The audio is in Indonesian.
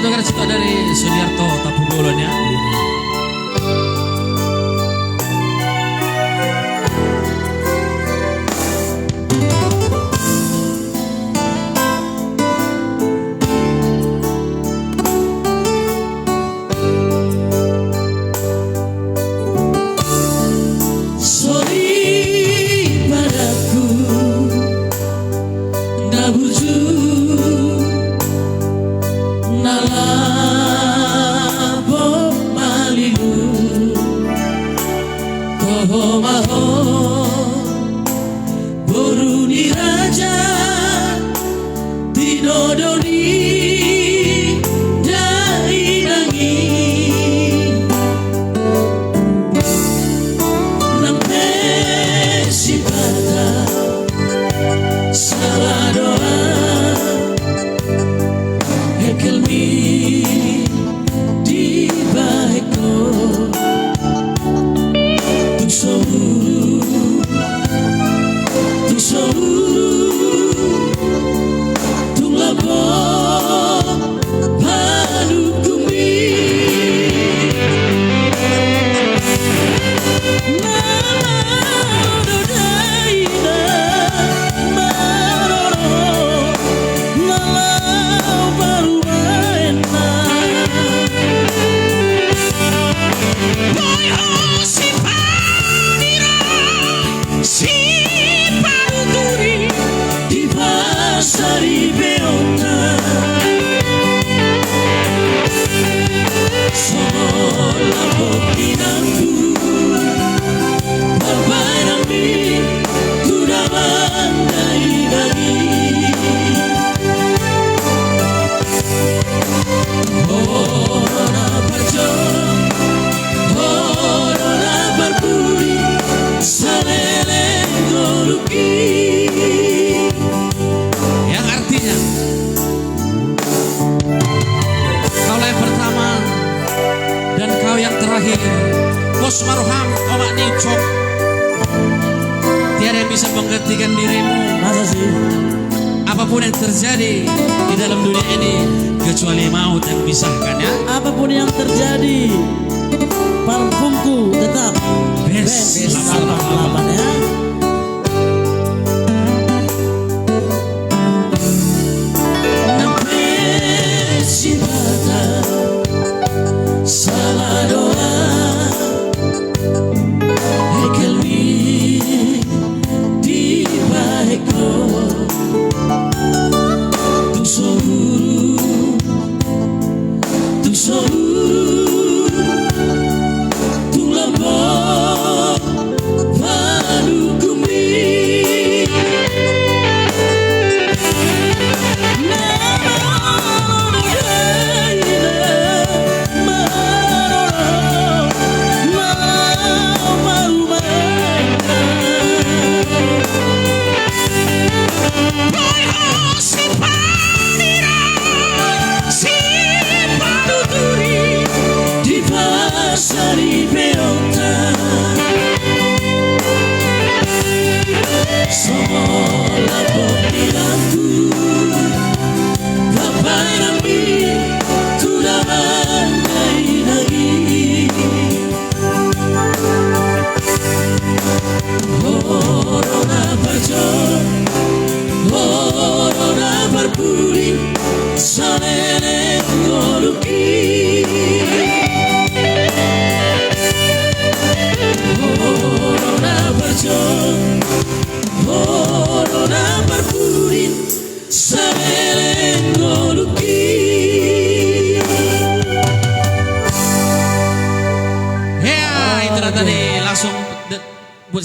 Satu kali cerita dari Sudiarto Tapugolon ya. Boruni raja dinodoni dainangi nampe sibata salah doa hekelmi di baiko yang artinya kaulah yang pertama dan kau yang terakhir. Bos Maruham omak nicok, tiada yang bisa menggantikan dirimu. Masa sih? Apapun yang terjadi di dalam dunia ini kecuali maut yang pisahkan ya. Apapun yang terjadi, parfumku tetap Best 88 ya. Salah doa hekelmi di baiko tung sohuru tung lambok padu kumi Sari beonta somola popilanku paparami tudaman lagi Horona perjon Horona berpuri salene ngoluki Corona berpurin sabereng luki. Ya itu tadi langsung